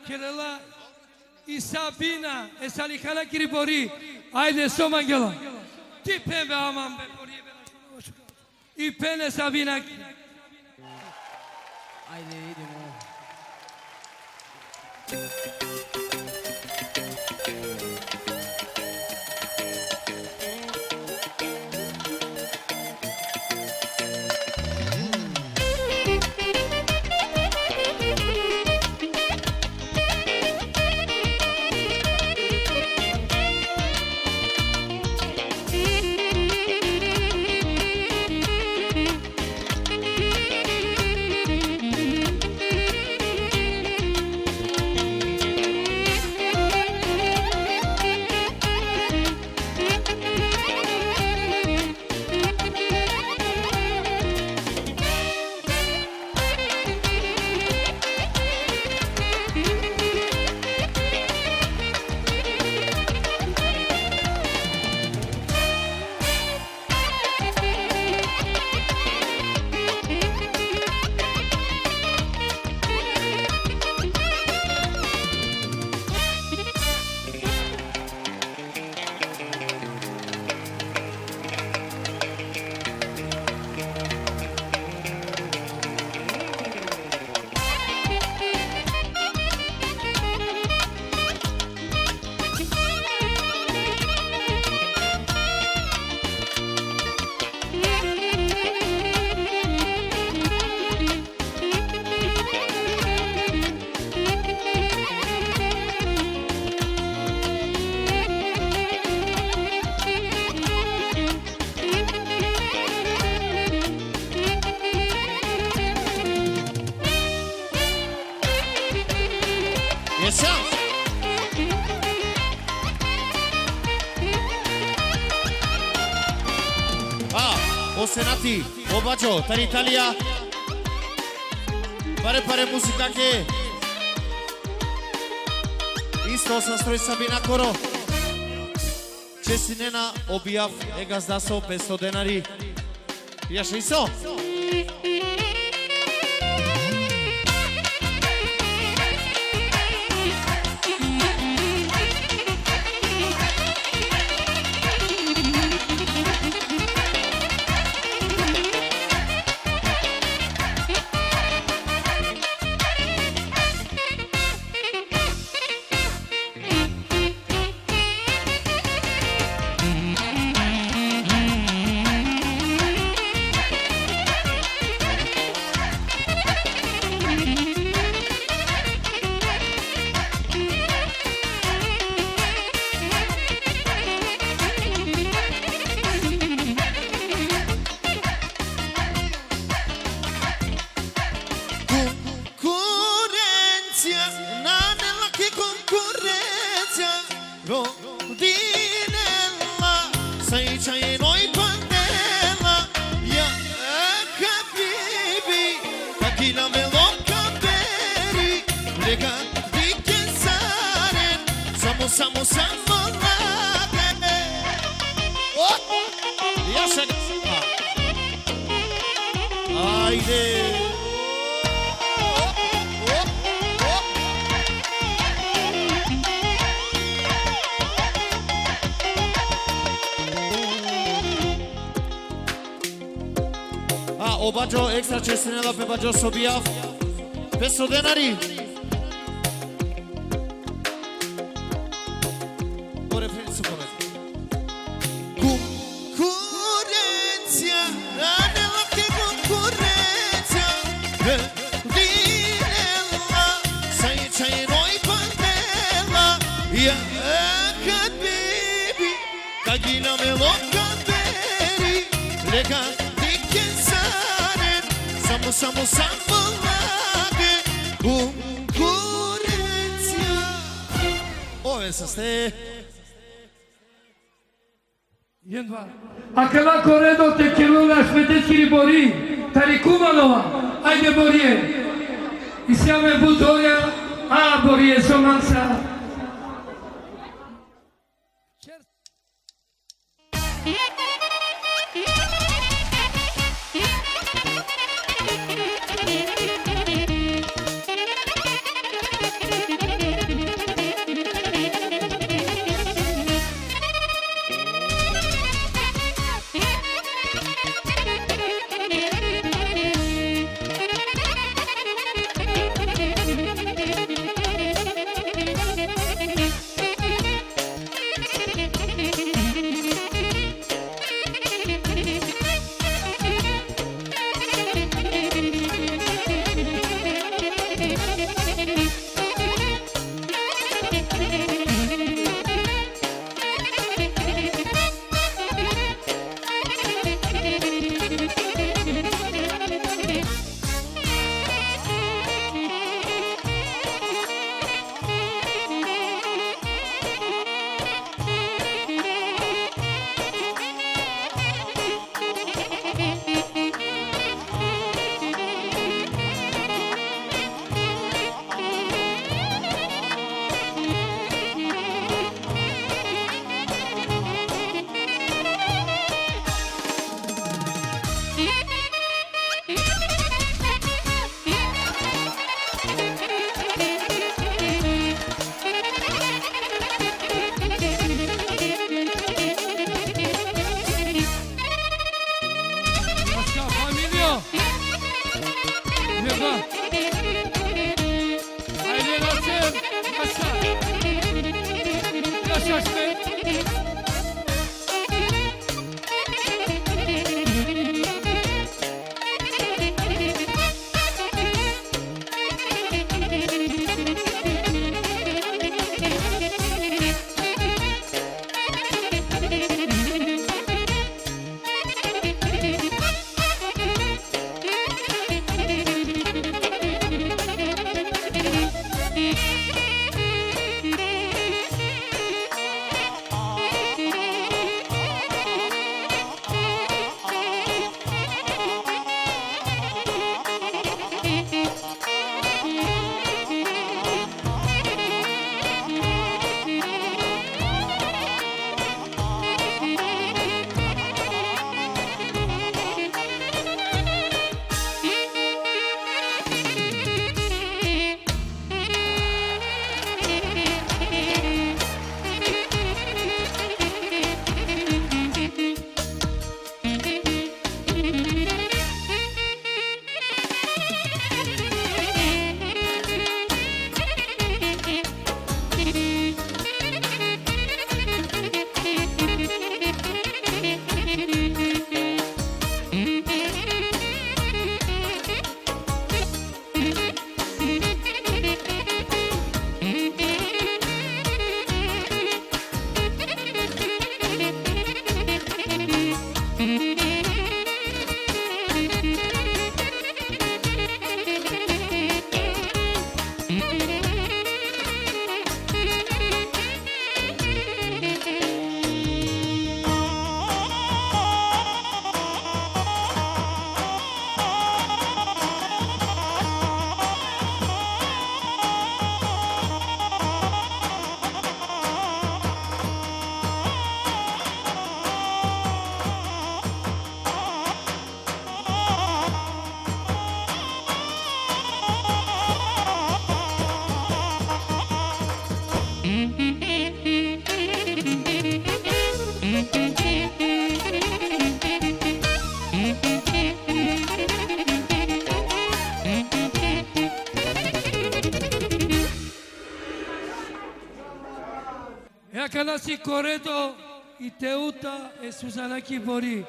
Kerala Isabina Esalikala Kiribori Haydi Somangela Tipe ve aman be İpene Sabina Haydi idemo. Senati, Obaggio, per Italia. Pare musica che isto sa stroj Sabina Koro. Čestinena objav ega zdasao 500 denari. Jaše iso? Obaggio extra Cestinela pe Baggio Sobiaf 500 denari. O refren su come. Concorrenza, nella che concorrenza. Dinella, sai c'è noi pandella. Ya habibi, kagina me lo kaderi. Lega Samo lage concorrenza. Ove sa ste Yendva Akela Corredo te Kerala Svetec Kiribori Tarikumanova Haydi Borie İsame Butoria A Borie Somansa Așa, familia! Leva! Haide la cer! Așa! Așa șpe! Yakanasi Corredo y Teuta e Susana Kibori.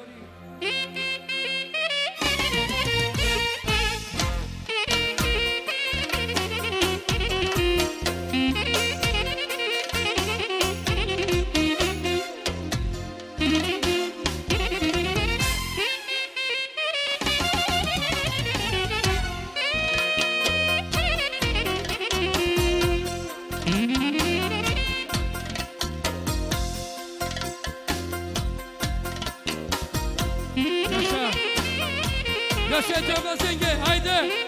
Yaşa Cemre Senge, haydi!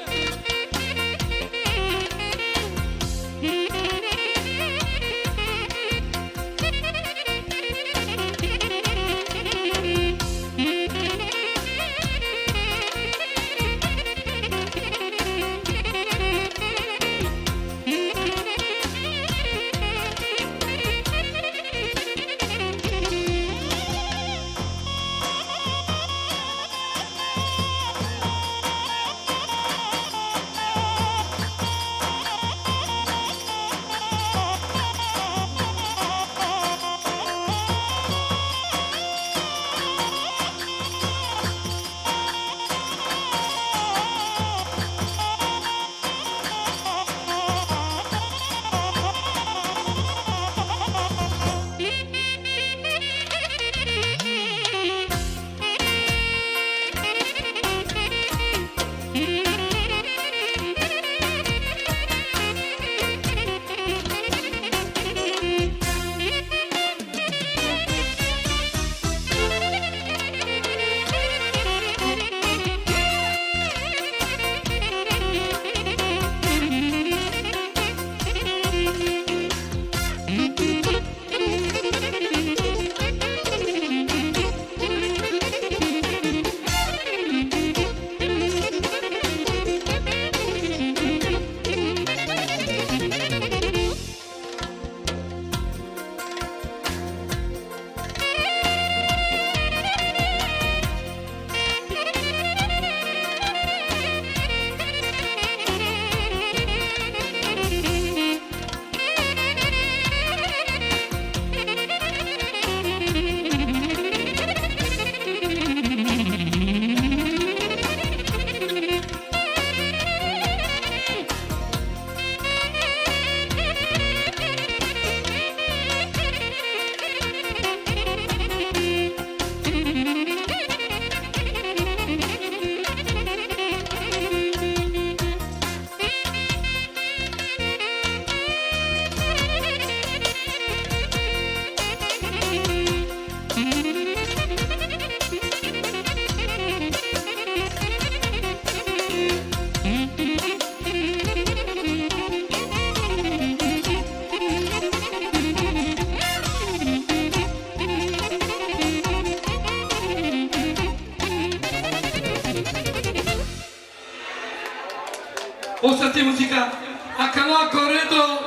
Ascolti musica. Accanto a corretto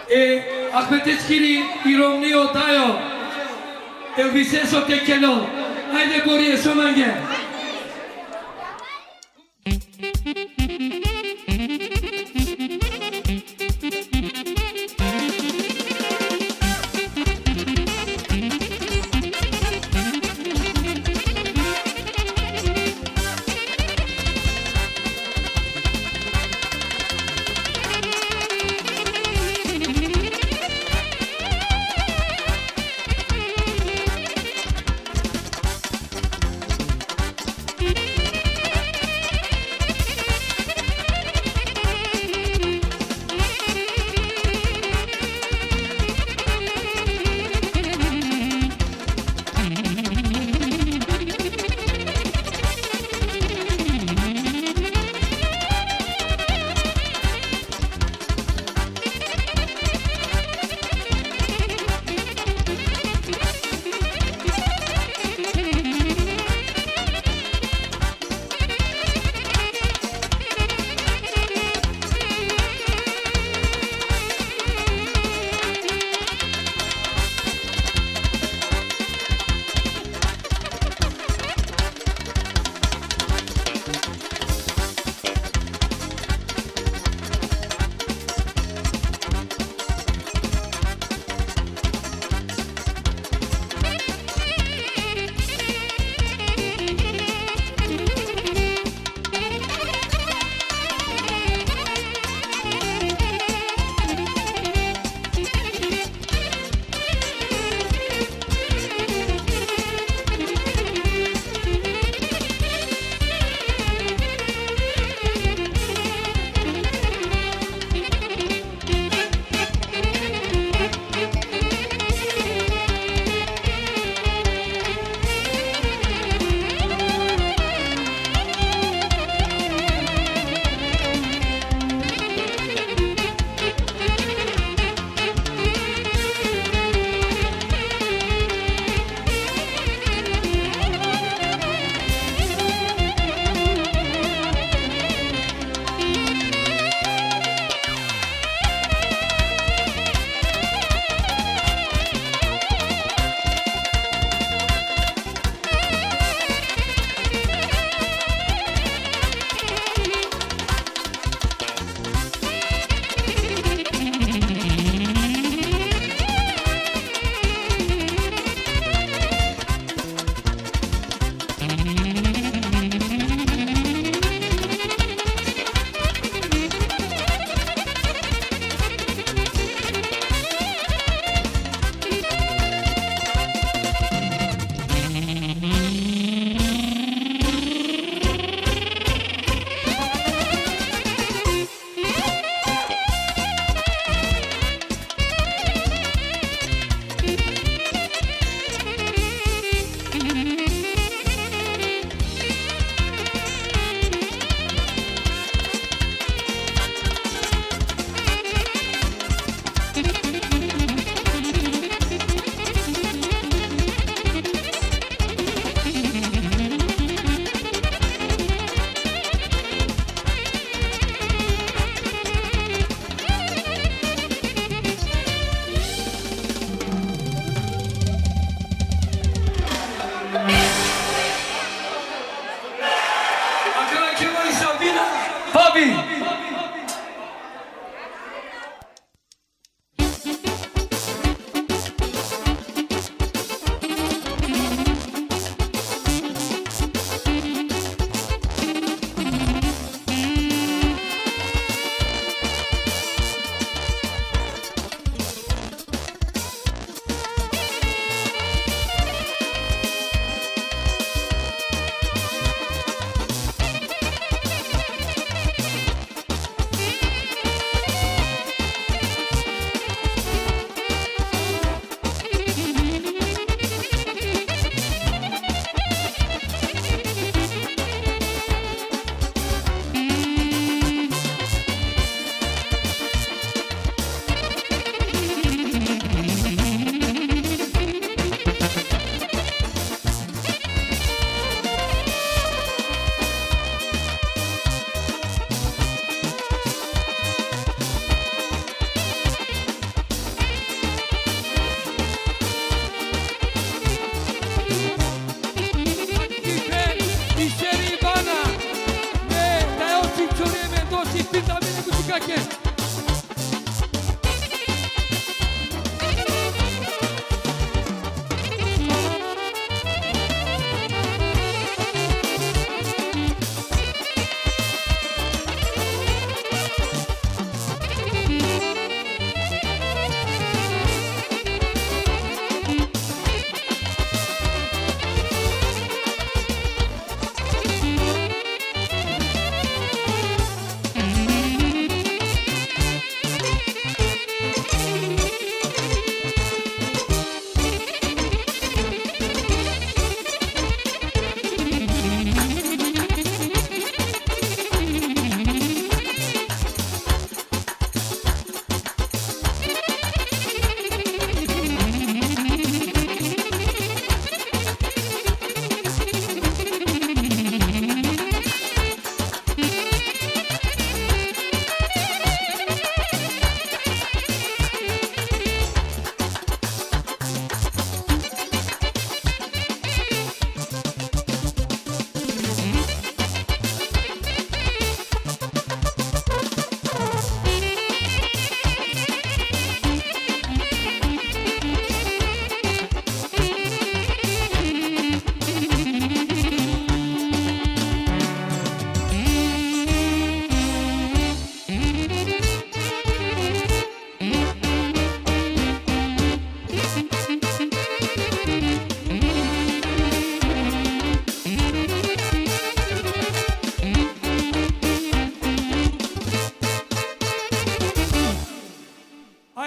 e Ahmeteskiri iromni otayo. E Vicenzo Tekelo. Haydi Boris Somange.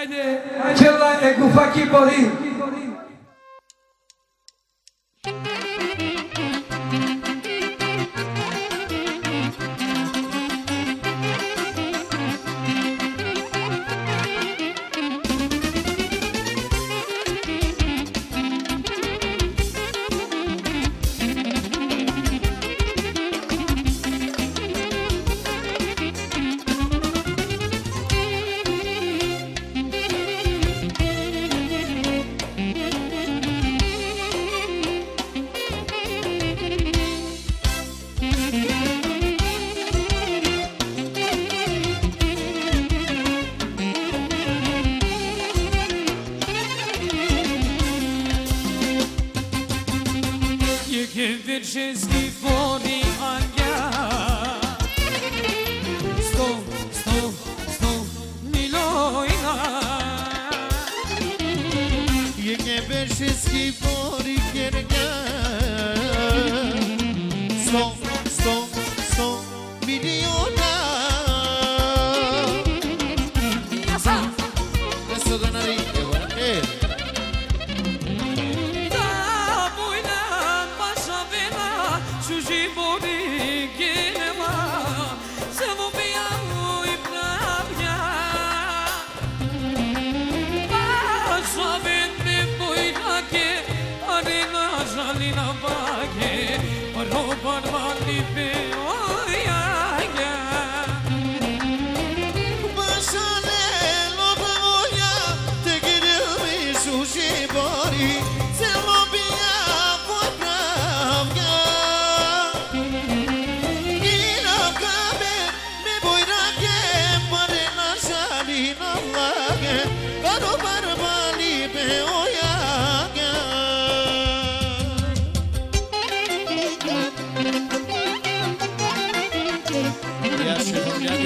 Haydi Kella Egufaki Bori. Wszystkich woli Ania 100 milojna Yenge bir wszystkich woli kierga 100 milyona Peso denari Bori gelma, samo biało i prawnia. Savenne boirake, arena jalina bage, robar vali pe oya. Başane loboya te girmi sushi bori Selobia foi pravga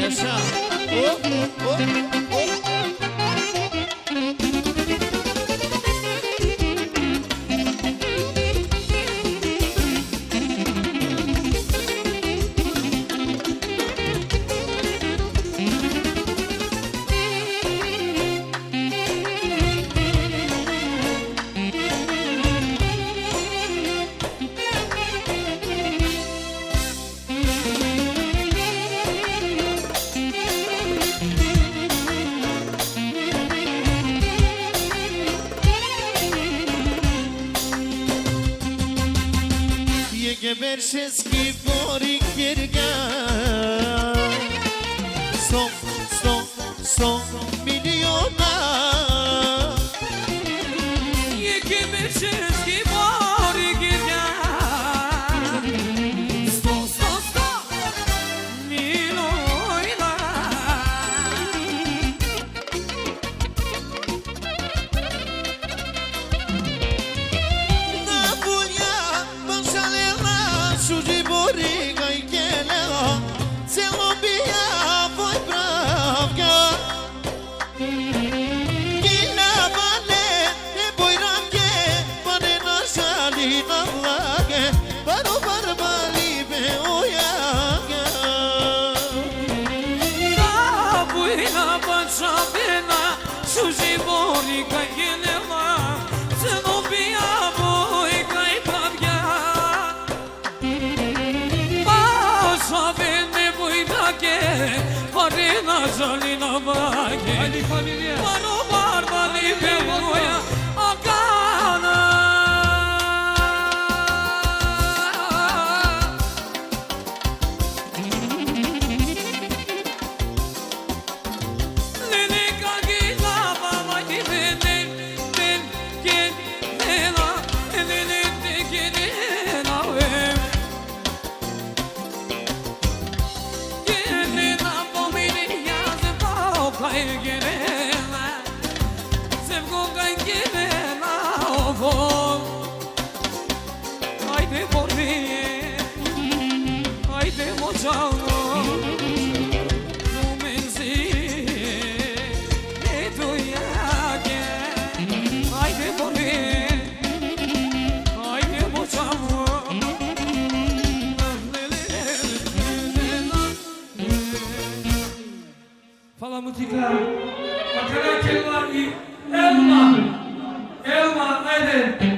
Yaşa. Geber wszystkich woli kierga 100 miliona Geber wszystkich woli kierga 100 milojna Suji bori gai kelela Selobia foi pravga Kina vale e boirake Pane na shali na lage Paro barbali be oyaga Buina banchavena Suji bori gai kelela Selobia voi gai pravga Savenne boirake, arena jalina bage. Haydi familia. Paro barbali pe oya akana. Lele kagila baba gibene, ben genela, lele de genela we. Haydi Bori, haydi Mocano, Rumenzi, Eduyage, haydi Bori, haydi Mocano. Fala música. muzika. Akala kela i Elma. Elma, ajde.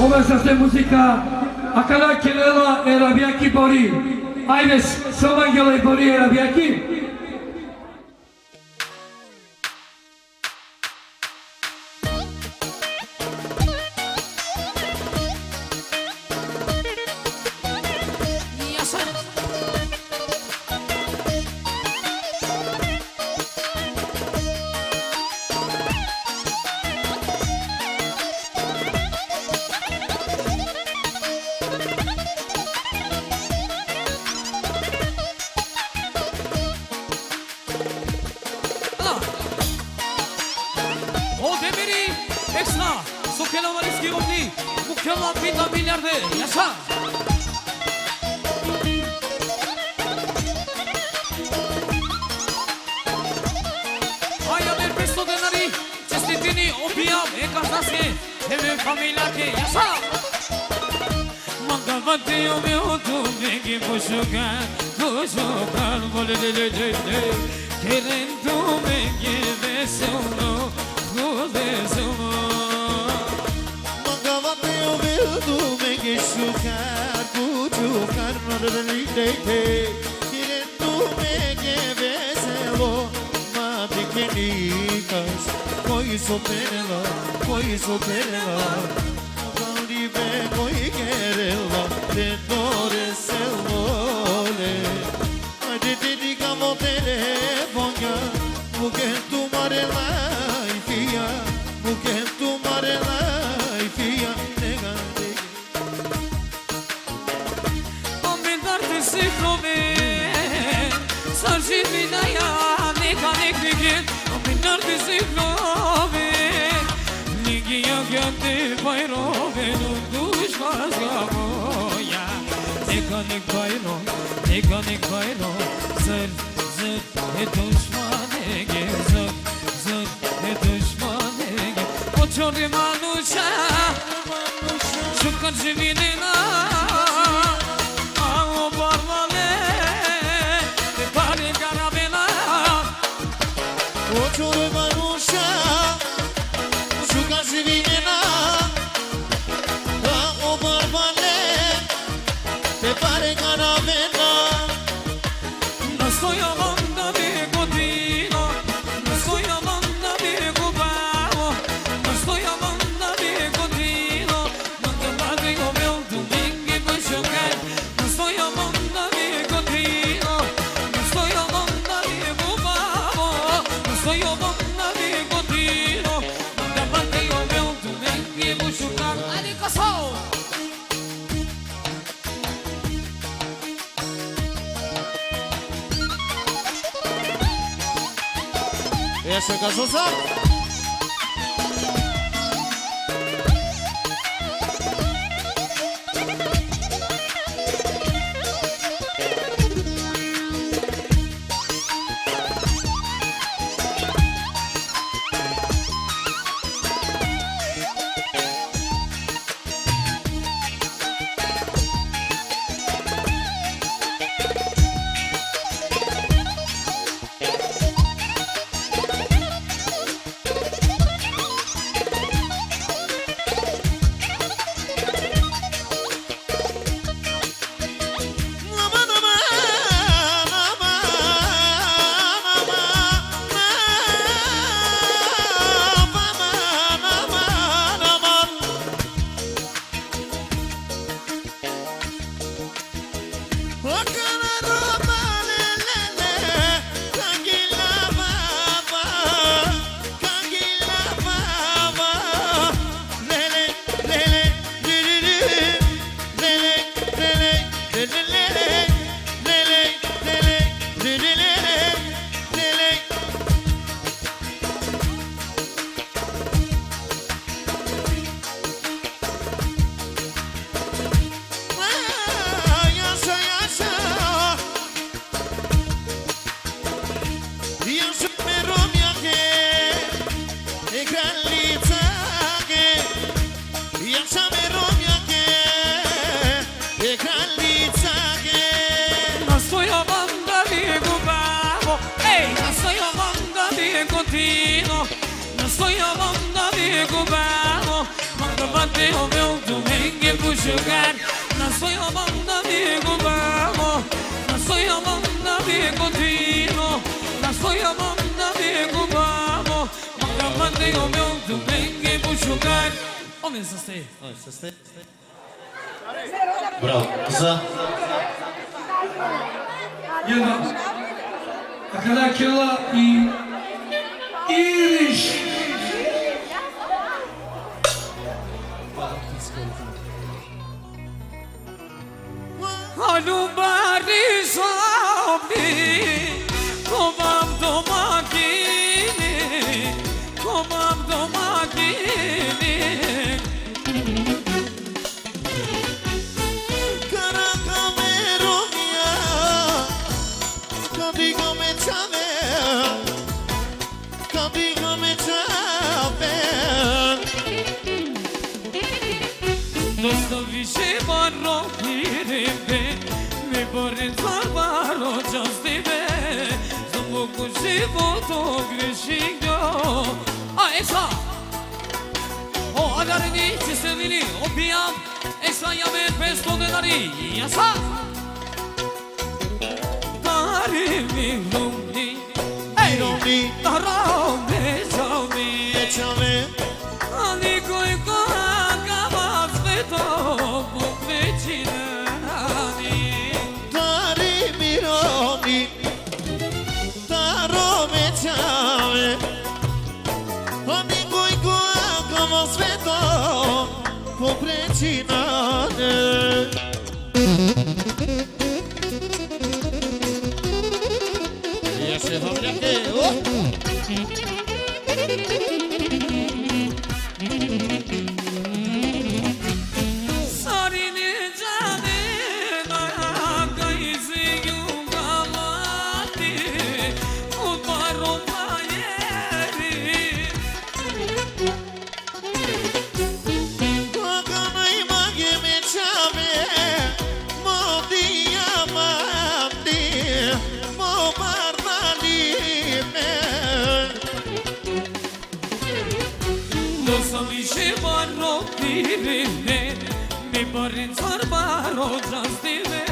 Ova se muzyka Akala Kielela Rabiaki Bori. Ajde, Somangela i Bori Rabiaki. Mukela var eski oldu. Mukela vida milyardı. Yaşa. Aia del pesto denari. Cestitini opiam e casase. Deve familia che yaşa. Mangavati o meu tu vengi buscar. Buscar vole de. Querendo me veselo. Veselo. Mangavati o meu tu vengi buscar. Buscar vole de. Querendo me veselo. Maticas, coi soperela, Galibe coi querela, te doreselo. Hadi dedica mo telefonia, mugen tu marela ifia, mugen tu marela ifia, nega. Amendar de se promet, sarjina ya. Amendar de se promet, ligia gante bayro benu düşmez ya. Nekanik bayro, zır düşmane ge, zır düşmane ge. Oçori manuşa, şu karşıvinina, o barmale, pari garabela. Oçore manusha, şuka zivinena, o barbane, te pare caravena. No estoy hablando de cotino, no estoy hablando de cubano, no estoy hablando de cotino, no te digo meu domingo y voy a chocar. No estoy hablando de cotino, no estoy hablando de cubano, no estoy hablando de cotino, no te digo meu domingo y voy a chocar. ¡Adiós! Essa gasosa. O meu domingo por jogar. Não sou eu mando amigo vamos. Não sou eu mando amigo Tino. Não sou eu mando amigo vamos. Manda mandei o meu domingo por jogar. Olha essa stay. Bravo. Kısa. Jedna. Akala Kela i Irish. Alubari sabri, komam do makini, Dostavi się barokirebe, mi borin zarbaro jazdebe, zamogu životo grešigno. A Esra, o adarini çiselini opiyam, Esra yame pesto denari yasa. Dari mi lumni, Lumni. darame jami, Echame. ani koi kavas veto bukvecinani. Dari mironi. Daro me chame. Oni goi goa como sveto. Po precinane. Ja się wam jakie, o! Sarini cane kayısı yugalati, utmaro payeri. Kokanay magi me chame. Mo diamandi. Mo bardali me. Dostavi się barokirebe, mi borin zarbaro jazdebe,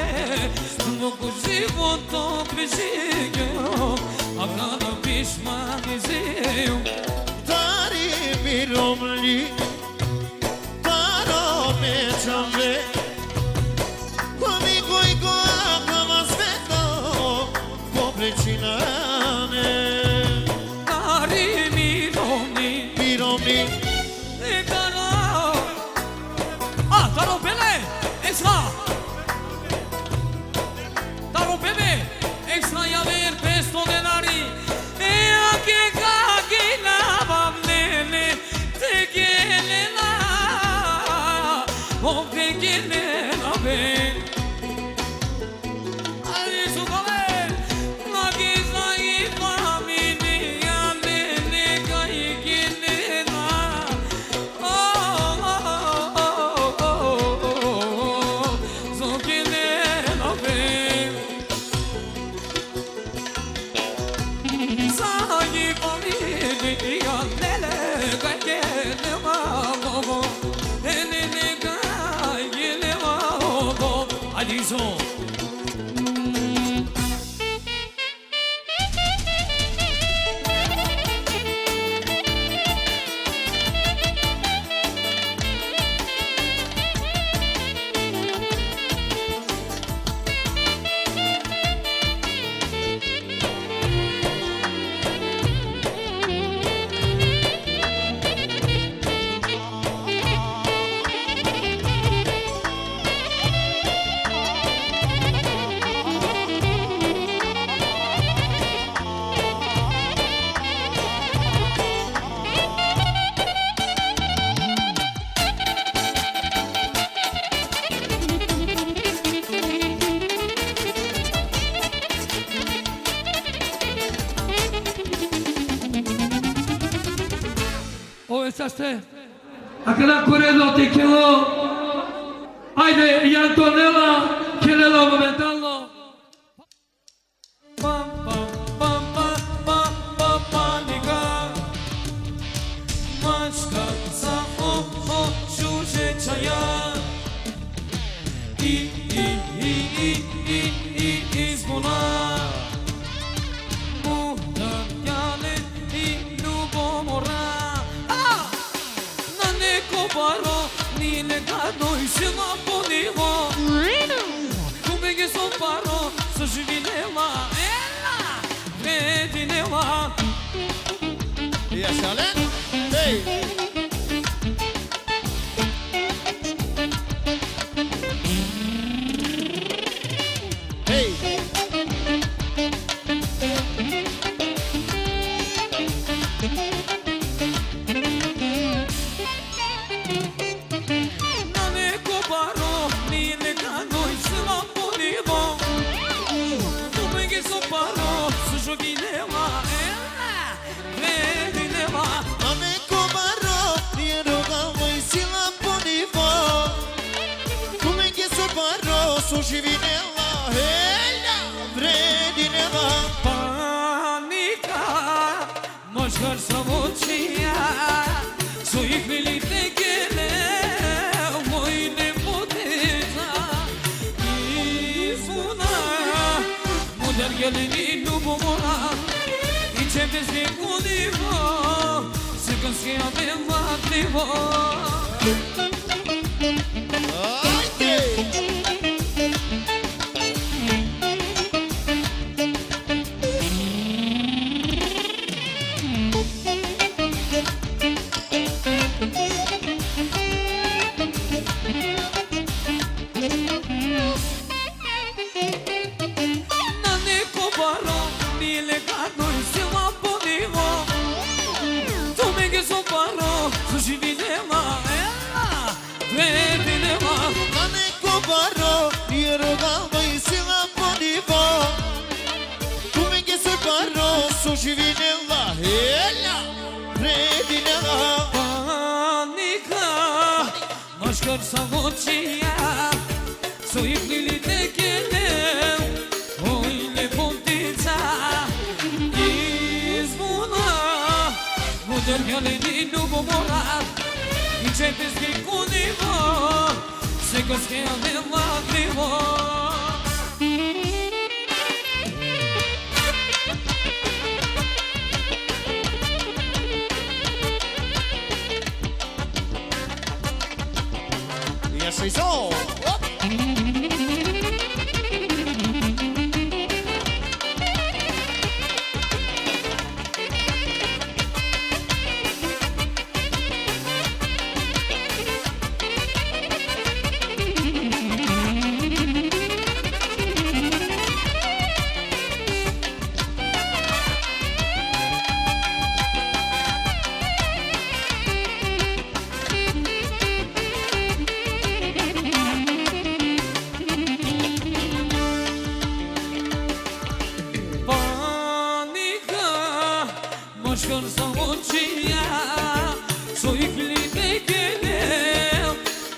zamogu životo grešigno, a kada pishmani zeu. Dari miromli. Daro me chame. Comigo igual como sveto. Po precinane. Dari mi domni, Miromli. Daro. Ah, Daro bene, Esra. Daro bene, Esra ya ver pesto denari. E anche cagina bambene, te chiede la, oh te chiede la ben. Adesso come, ma che sai fammi ande ne kai chiede la. So chiede la ben. Sai fammi ande kai chiede la. Ene ne kai chiede la. Adesso. O este. Acela correndo te kilo. Haydi y Antonella, Kelela momentalno. Pam pam pam pam pam pam panika. Maczka za o żurze czaja. I zbuna. Mudaniane i ljubomora. Na neko baro ni legado i se ma ponivo. Kubege so paro so živinela. Ela, vedinela. Ja szalen? Hej! Hej! Na neko baro ni legado i se ma ponivo. Kubege so paro so živinela. Ela, vedinela. Ame cobar sushi vinela, hela, vredinela. Panika, moșcar să vocea, să i filite chele, moine poteza. Izuna, model geleni nu bomora, i ce vezi de culivo, se găsi avem vatrivo. Sushi vinela, hela, vredinela. Panika, moșcar să vocea, să i filite chele, moine poteza. Izvuna, model geleni nu bomora, i ce vezi de culivo, se găsi avem vatrivo. Soy so. Moșcar să vocea, să i filite chele,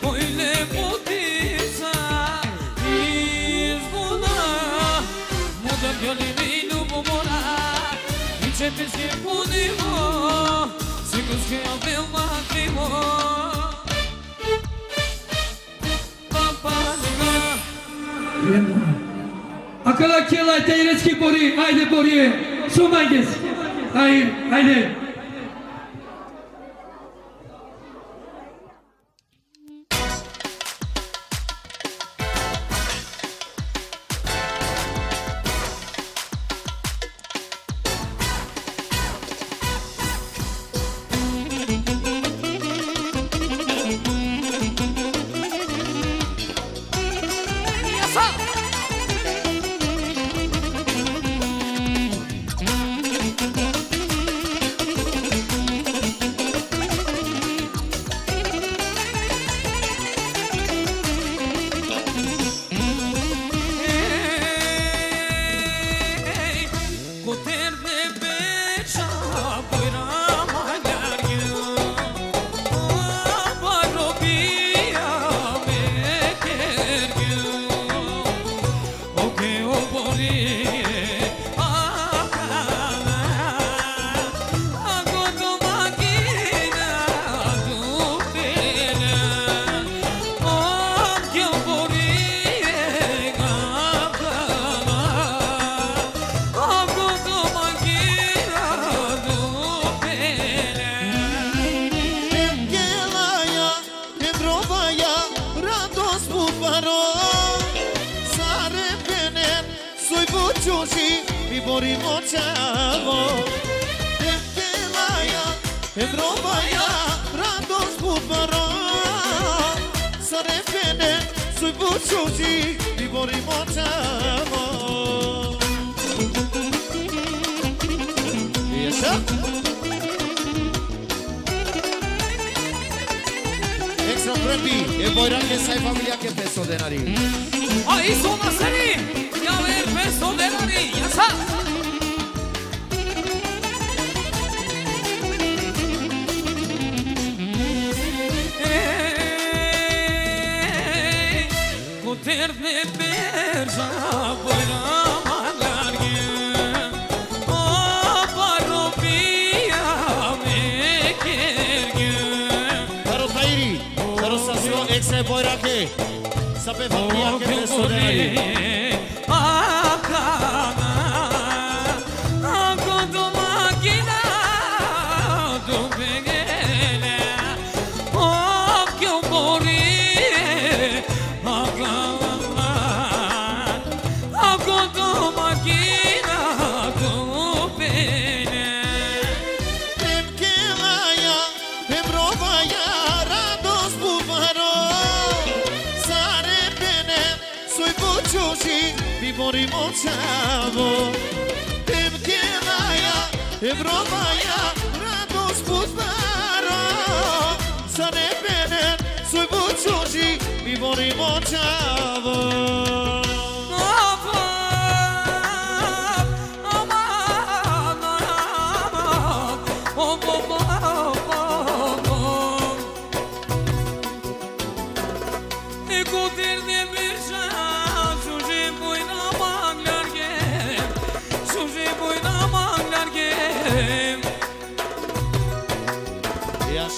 moine poteza. Izvuna, model geleni nu bomora, i ce vezi de culivo, se găsi avem vatrivo. Acolo chela teirețchi Bori, haide Bori, sumaides. Haide. Bori močavo, Tempelaja, Evropaja, radost buparo. Sarefene, sui buciuci, Bori močavo. E așa? Extra prepi, e Boiran que sai familia que peso de nariz. Ahí son las series, ya ver peso de nariz, ya está. terne berza boyrama large o parobia mekerge Caro Tairi, caro Sasio, ex Boirake. Sape familia que me soneri. Močavo, tem kelaja, Evropaja, radost putaro, sa ne benen, svoj bučuži, mi volimo čavo.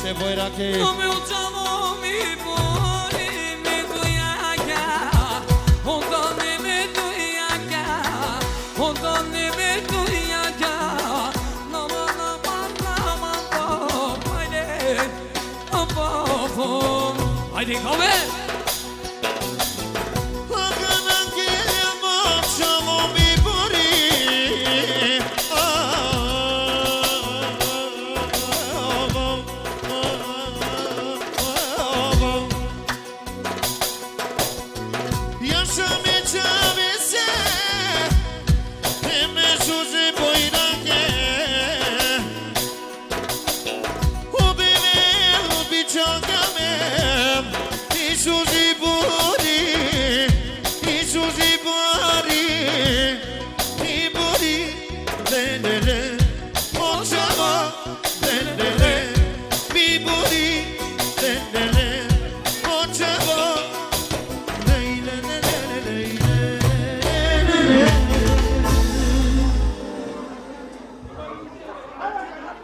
Se Boirake. No me uchamo mi boli me duyaga, ondane me duyaga, ondane me duyaga. Nama haydi, haydi come.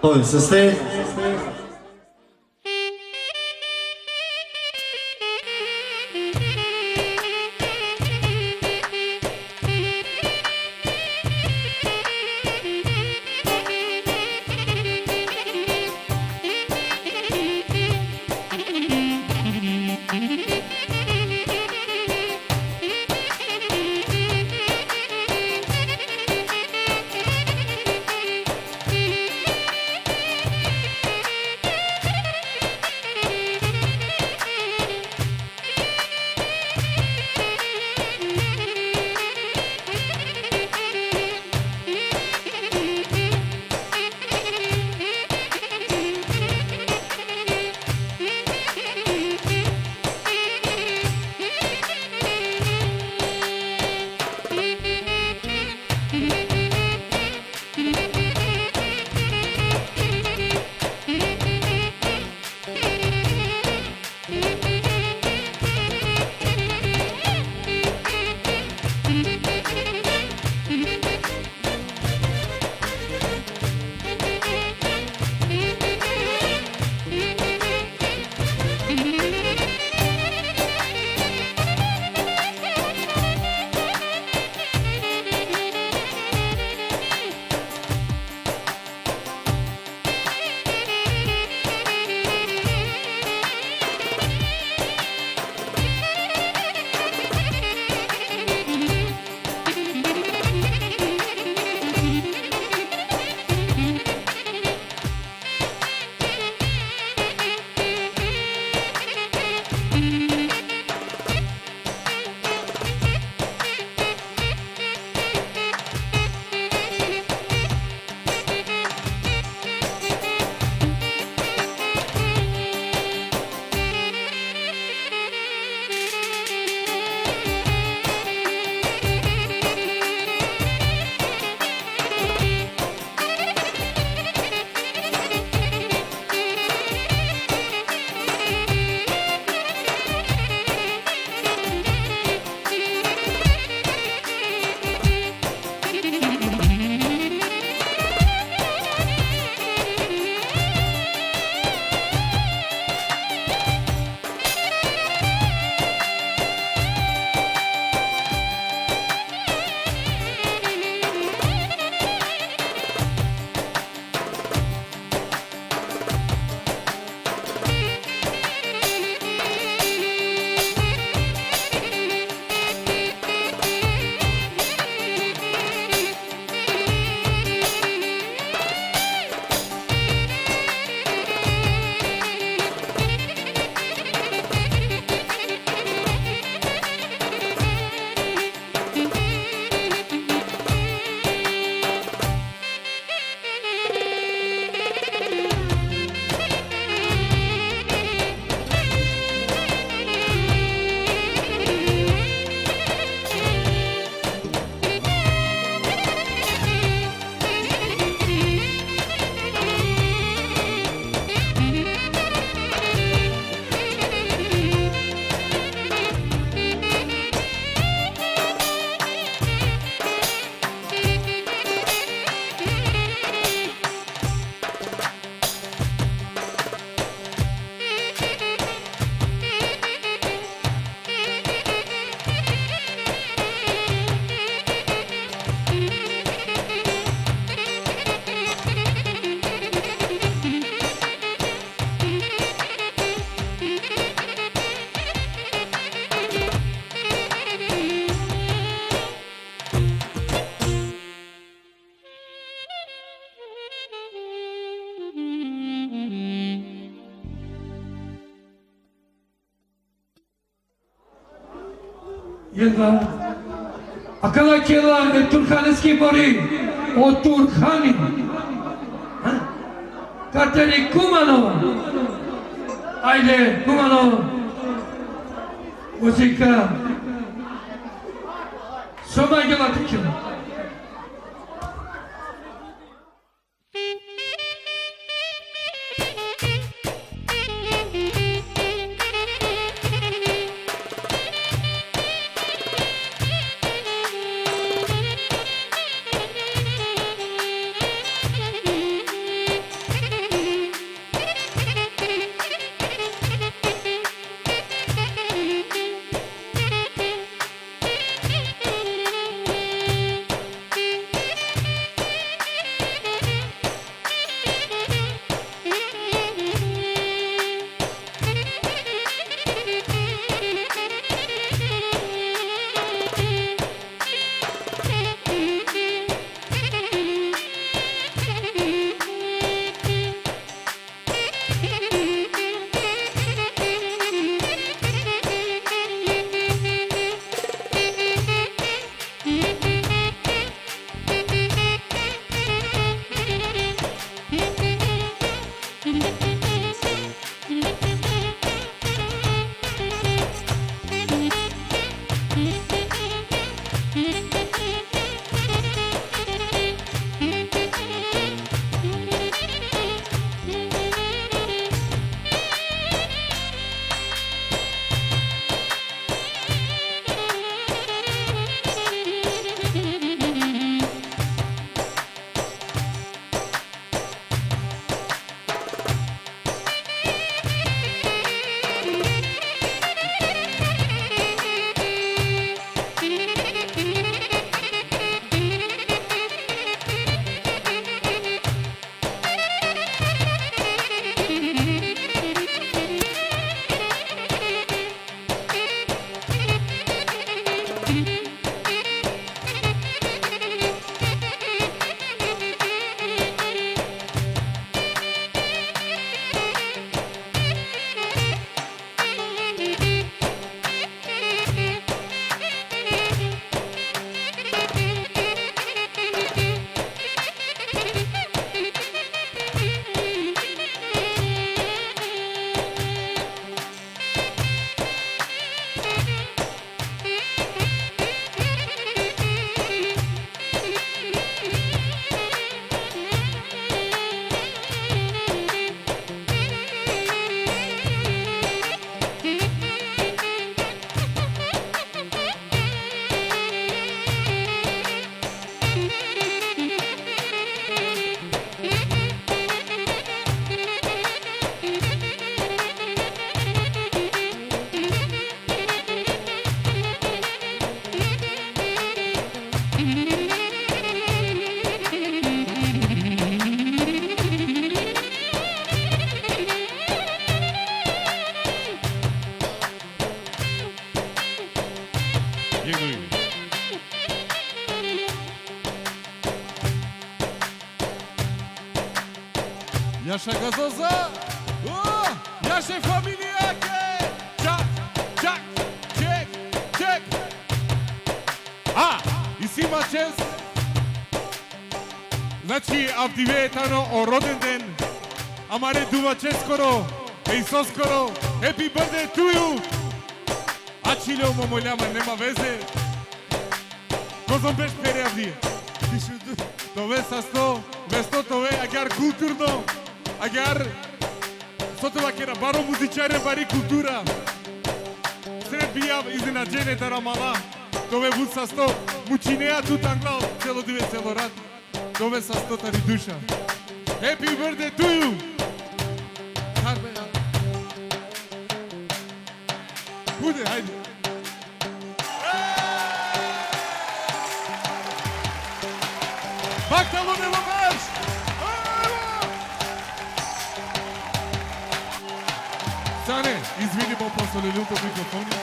Oi, să stai. Jedna. Akala kela Turkhanski bori. O Turkhani. Kateri Kumanova. Ajde, Kumanova. Muzika. Soma gela tikila. Naša gazoza, naše familijake, čak, čak, ček, ček. И си има чест. Значи, Авдивеетано о роден ден, ама редува чест скоро, со скоро, happy birthday to you. А чилео момоляма нема везе. Козом беш пере Авди. Това са сто, место това е агар културно. Agar sotova kera baro muzичаре бари култура. Сред бија изненаđене да рамала. Дове бут са сто мучинеа тут англал цело диве цело рад. Дове са сто тари душа. Happy birthday to you. Харбе. Буде, хајде. Бактало не ломаш. Сане, извини по посолилното микрофони.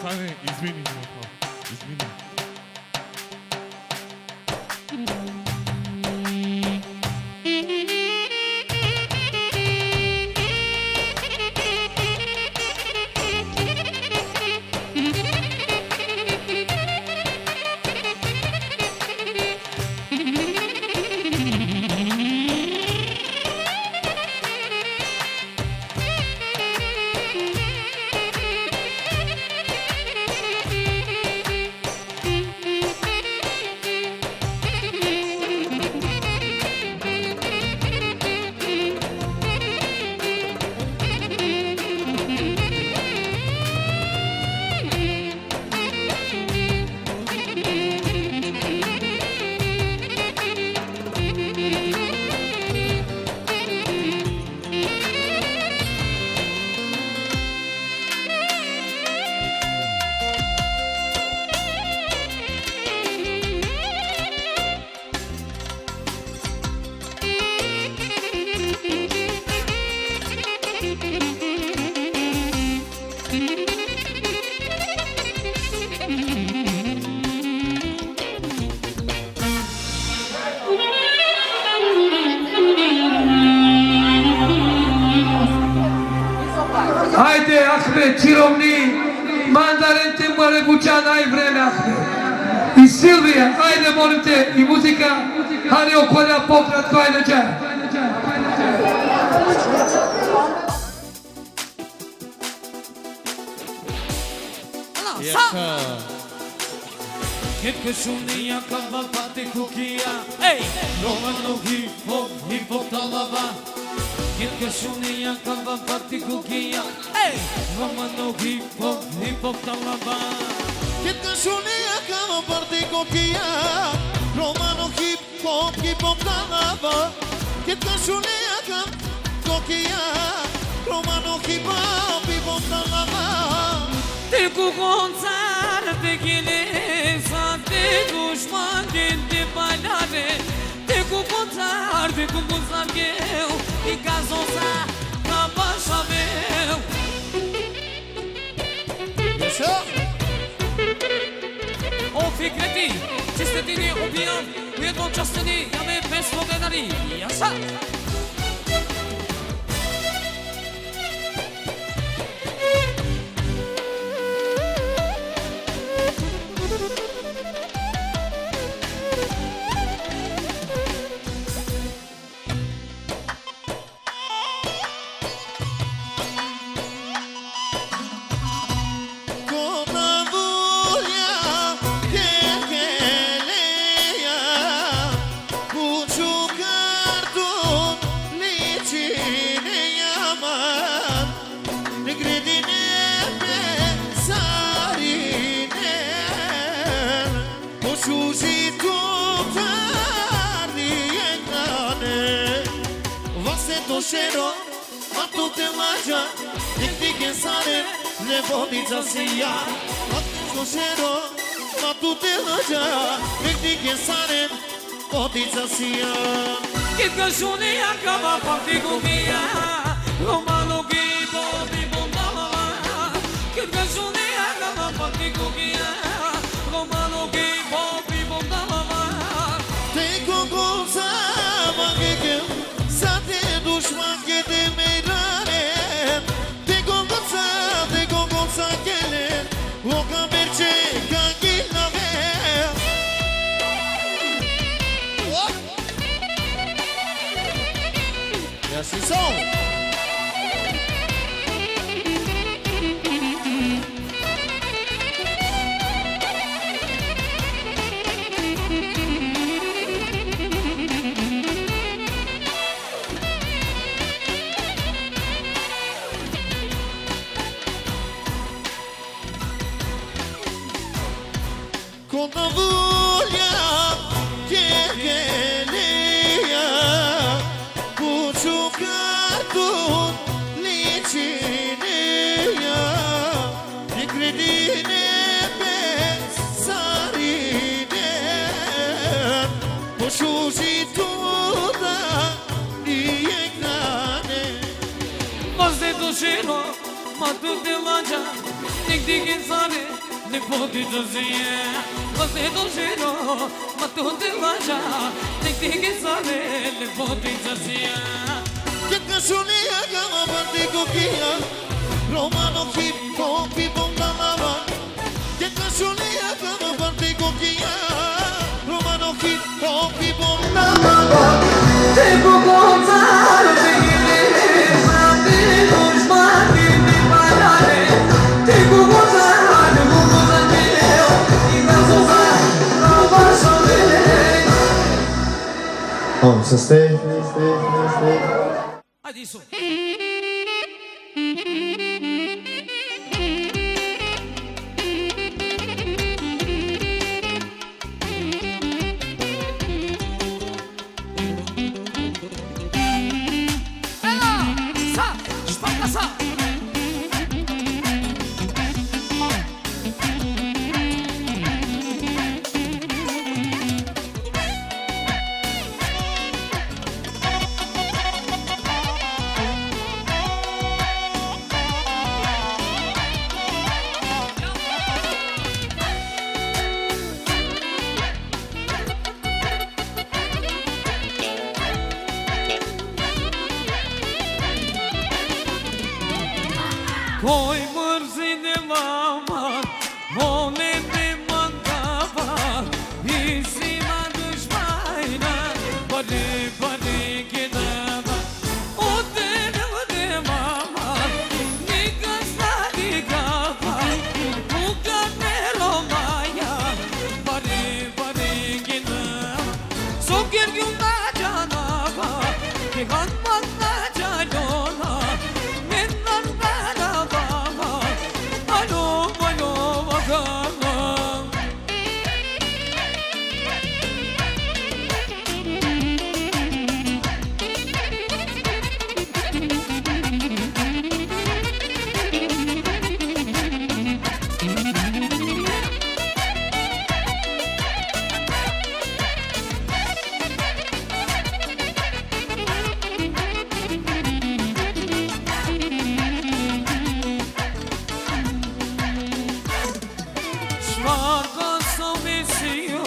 Сане, извини, извини. Haide, Ahmed, Ciromni, Mandarente, Mărebucean, ai vreme, Ahmed. I Silvia, haide, molim te, i muzika, Hari Okolja, pokratko, ajde, džaj. Ketko šunija kava pate kukija, ej! Romano hip hop talaba. Ketko šunija kava pate kukija, ej! Romano hip hop talaba. Ketko šunija kava pate kukija, Romano hip hop talaba. Ketko šunija kava kukija, Romano hip hop talaba. Te ku koncar te gele te dușman de balare. Te ku koncar eu i gazosa ca bașa meu. Așa? O fikreti, ce ste tine ubijam u jednom častini, ja me bez slogenari. Așa? Shero, ma tu te laja, ti che sare, le vodica sia. Ma shero, ma tu te laja, ti che sare, vodica sia. Ketko šunija kava pate kukija, Romano hip hop talaba. Ketko šunija kava pate kukija, Romano hip hop talaba. Te kokoza mageke, sate dușman che te meirare. Te kokoza kele, o camerce ca ghilave. E assim são. Com a vulha que queria, puxo cartão, licinia, e credine pensarine, puxo de toda e engrane. Você do cheiro, mas tu te laja, tem que saber. Ne poti dozie, você do cheiro, mas tu te laja, tem que saber. Ne poti dozie. Que cachoneia gama bate coquinha, Romano hip hop talaba. Que cachoneia gama bate coquinha, Romano hip hop talaba. Te ku koncar te gele te dușman de balare. Te ku koncar eu i gazosa ca bașa meu. Oh, să stai. Adesso. Koj mërzin e mamar Mone me mandavar Isi ma dëshmajna Bari, bari kinama O te mamar Nika stari kapa Muka me romaja Bari, bari kinama Sokir gyunda canava Kegan manna canona Mennan barabama Alo, alo, vakama Shmarka sa mesijo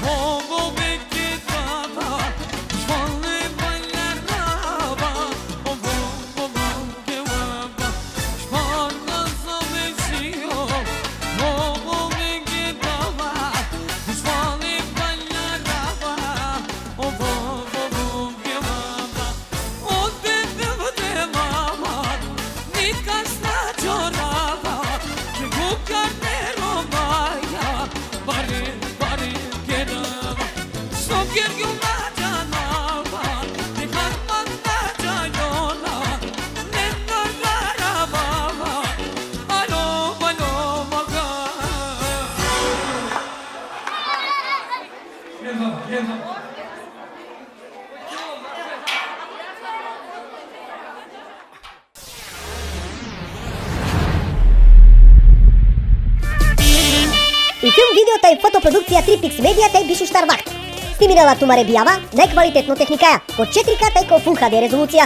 Hogo bekti tata Shmalle ballaraba Ovo, ovo, kevaba Shmarka sa mesijo Hogo bekti tata Shmalle ballaraba Ovo, ovo, kevaba O te mama Nika sta čoraba Che kukar ne romaja Bari, bari kenava Sokir gyunda canava Nikar manda canona Nennar garabava Alo, alo, maga Jedno. И филм, видеота и фотопродукција 3Pix Media тај Бишу Штарвак. Снимирала Тумаре Бијава, најквалитетно техникаја, од 4K тај ко Full HD резолуција.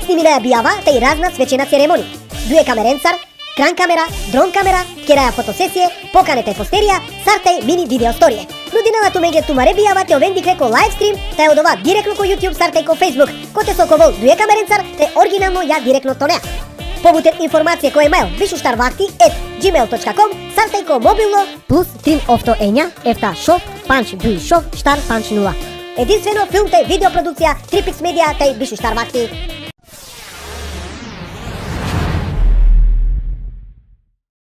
Снимираја Бијава тај разна свечена церемонија. Дуе камеренцар, кран камера, дрон камера, кераја фотосесија, поканете постерија, сартај мини видео сторие. Родинала Тумеге Тумаре Бијава те овендикле ко лайвстрим, тај одова директно ко YouTube, сартај ко Facebook, ко те соковол дуе камеренцар, те оригинално ја директно тонеа. Побутен информација кој имајал bishustarvakti@gmail.com, сартај ко мобилно плюс 3 овто ења, ефта шов, панч дуи шов, штар панч 0. Единствено филм тај видеопродукција 3Pix Media тај Бишу Штарвакти.